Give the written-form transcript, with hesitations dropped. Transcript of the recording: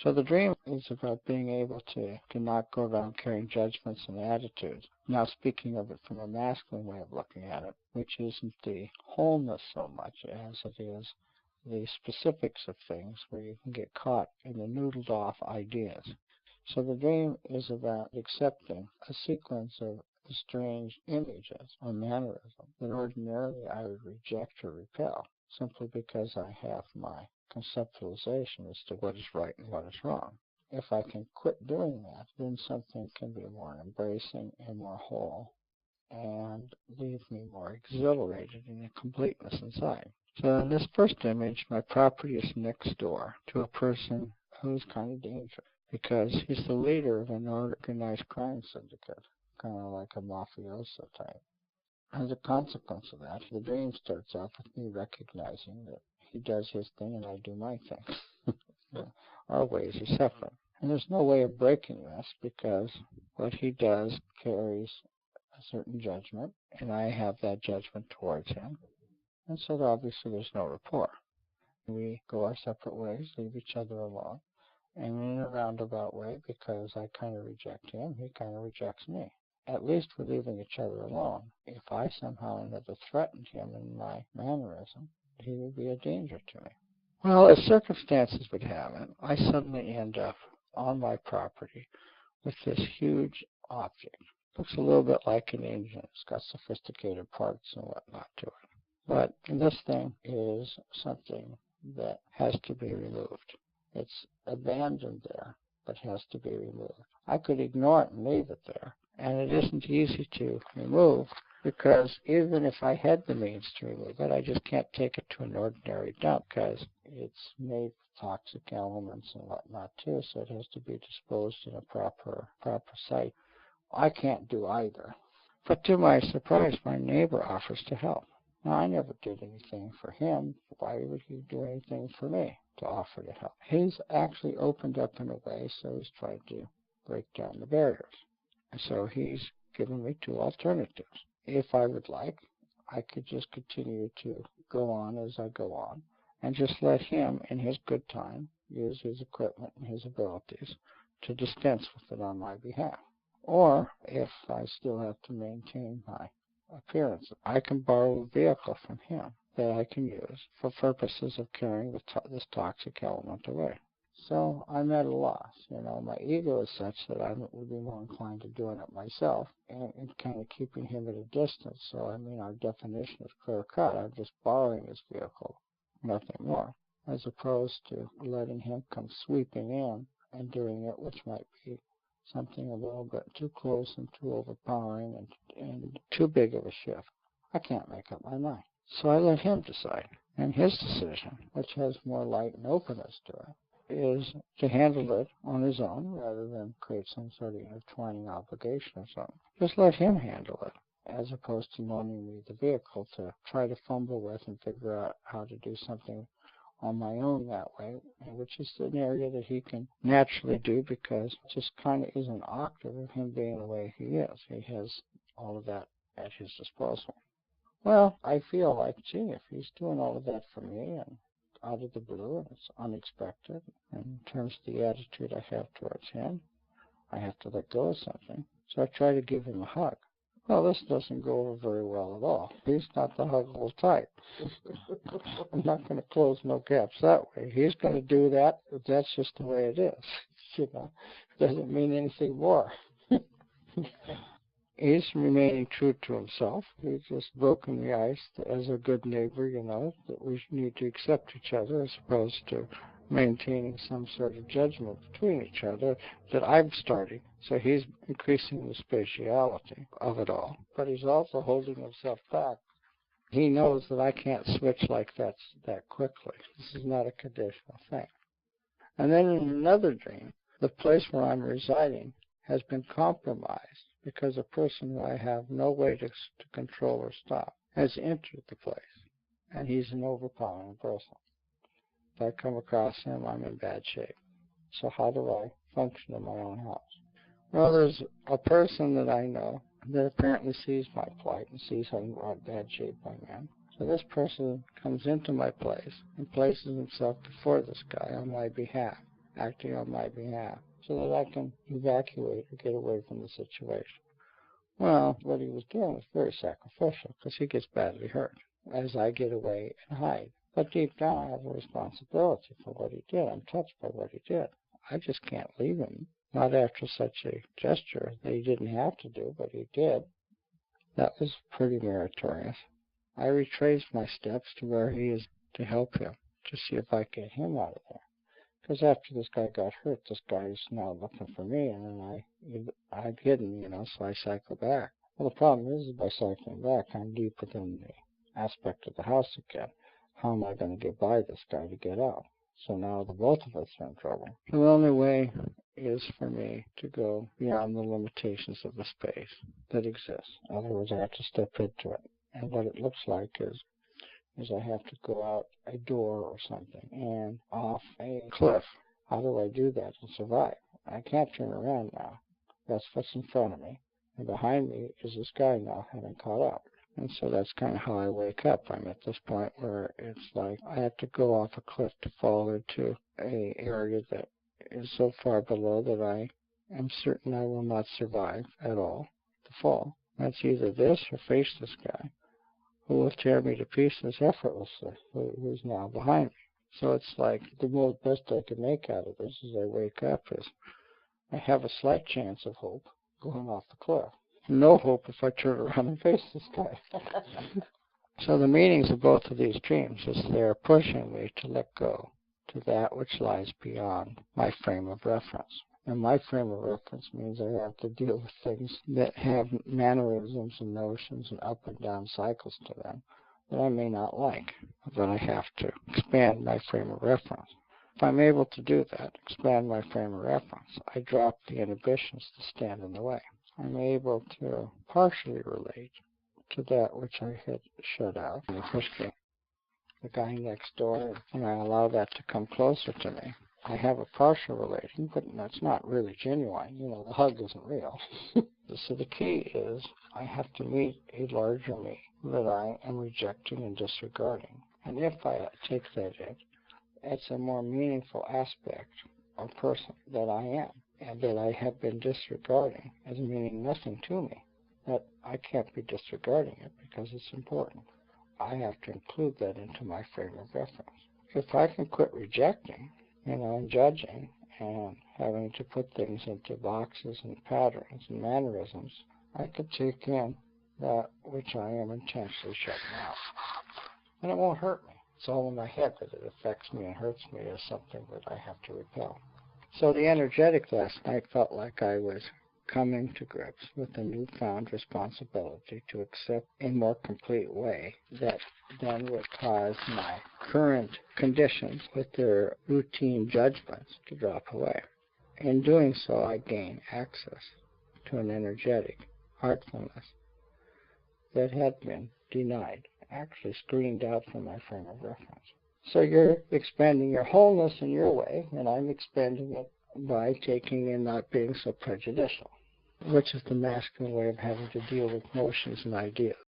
So the dream is about being able to not go around carrying judgments and attitudes. Now, speaking of it from a masculine way of looking at it, which isn't the wholeness so much as it is the specifics of things where you can get caught in the noodled off ideas. So the dream is about accepting a sequence of strange images or mannerisms that ordinarily I would reject or repel, simply because I have my conceptualization as to what is right and what is wrong. If I can quit doing that, then something can be more embracing and more whole and leave me more exhilarated in a completeness inside. So in this first image, my property is next door to a person who's kind of dangerous because he's the leader of an organized crime syndicate, kind of like a mafioso type. As a consequence of that, the dream starts off with me recognizing that he does his thing and I do my thing. Our ways are separate. And there's no way of breaking this because what he does carries a certain judgment, and I have that judgment towards him. And so obviously there's no rapport. We go our separate ways, leave each other alone, and in a roundabout way, because I kind of reject him, he kind of rejects me. At least we're leaving each other alone. If I somehow or another threatened him in my mannerism, he would be a danger to me. Well, as circumstances would have it, I suddenly end up on my property with this huge object. Looks a little bit like an engine. It's got sophisticated parts and whatnot to it. But this thing is something that has to be removed. It's abandoned there, but has to be removed. I could ignore it and leave it there. And it isn't easy to remove because even if I had the means to remove it, I just can't take it to an ordinary dump because it's made with toxic elements and whatnot too, so it has to be disposed in a proper site. I can't do either. But to my surprise, my neighbor offers to help. Now, I never did anything for him. Why would he do anything for me to offer to help? He's actually opened up in a way, so he's tried to break down the barriers. And so he's given me two alternatives. If I would like, I could just continue to go on as I go on and just let him, in his good time, use his equipment and his abilities to dispense with it on my behalf. Or, if I still have to maintain my appearance, I can borrow a vehicle from him that I can use for purposes of carrying this toxic element away. So I'm at a loss. My ego is such that I would be more inclined to doing it myself and kind of keeping him at a distance. So, our definition is clear cut. I'm just borrowing his vehicle, nothing more, as opposed to letting him come sweeping in and doing it, which might be something a little bit too close and too overpowering and too big of a shift. I can't make up my mind. So I let him decide. And his decision, which has more light and openness to it, is to handle it on his own rather than create some sort of intertwining obligation or something. Just let him handle it, as opposed to loaning me the vehicle to try to fumble with and figure out how to do something on my own that way, which is an area that he can naturally do because it just kind of is an octave of him being the way he is. He has all of that at his disposal. Well, I feel like, gee, if he's doing all of that for me and out of the blue and it's unexpected, in terms of the attitude I have towards him, I have to let go of something. So I try to give him a hug. Well, this doesn't go over very well at all. He's not the huggable type. I'm not going to close no gaps that way. He's going to do that, but that's just the way it is. Doesn't mean anything more. He's remaining true to himself. He's just broken the ice as a good neighbor, that we need to accept each other as opposed to maintaining some sort of judgment between each other that I'm starting. So he's increasing the spatiality of it all. But he's also holding himself back. He knows that I can't switch like that quickly. This is not a conditional thing. And then in another dream, the place where I'm residing has been compromised because a person who I have no way to control or stop has entered the place. And he's an overpowering person. If I come across him, I'm in bad shape. So how do I function in my own house? Well, there's a person that I know that apparently sees my plight and sees how bad shape I'm in. So this person comes into my place and places himself before this guy on my behalf. acting on my behalf so that I can evacuate or get away from the situation. Well, what he was doing was very sacrificial because he gets badly hurt as I get away and hide. But deep down, I have a responsibility for what he did. I'm touched by what he did. I just can't leave him, not after such a gesture that he didn't have to do, but he did. That was pretty meritorious. I retraced my steps to where he is to help him, to see if I get him out of there. Because after this guy got hurt, this guy is now looking for me, and then I've hidden, so I cycle back. Well, the problem is by cycling back, I'm deep within the aspect of the house again. How am I going to get by this guy to get out? So now the both of us are in trouble. The only way is for me to go beyond the limitations of the space that exists. In other words, I have to step into it. And what it looks like is I have to go out a door or something and off a cliff. How do I do that and survive? I can't turn around now. That's what's in front of me. And behind me is this guy now having caught up. And so that's kind of how I wake up. I'm at this point where it's like I have to go off a cliff to fall into an area that is so far below that I am certain I will not survive at all to fall. That's either this or face this guy, who will tear me to pieces effortlessly, who's now behind me. So it's like the most best I can make out of this as I wake up is I have a slight chance of hope going off the cliff. No hope if I turn around and face this guy. So the meanings of both of these dreams is they're pushing me to let go to that which lies beyond my frame of reference. And my frame of reference means I have to deal with things that have mannerisms and notions and up and down cycles to them that I may not like, but I have to expand my frame of reference. If I'm able to do that, expand my frame of reference, I drop the inhibitions that stand in the way. I'm able to partially relate to that which I had shut out in the first game. The guy next door, and I allow that to come closer to me. I have a partial relating, but that's not really genuine. The hug isn't real. So the key is I have to meet a larger me that I am rejecting and disregarding. And if I take that in, it's a more meaningful aspect or person that I am, and that I have been disregarding as meaning nothing to me. That I can't be disregarding it because it's important. I have to include that into my frame of reference. If I can quit rejecting, and judging, and having to put things into boxes and patterns and mannerisms, I could take in that which I am intentionally shutting out. And it won't hurt me. It's all in my head that it affects me and hurts me as something that I have to repel. So the energetic last night felt like I was coming to grips with a newfound responsibility to accept in a more complete way that then would cause my current conditions with their routine judgments to drop away. In doing so, I gain access to an energetic heartfulness that had been denied, actually screened out from my frame of reference. So you're expanding your wholeness in your way, and I'm expanding it by taking in not being so prejudicial, which is the masculine way of having to deal with notions and ideas.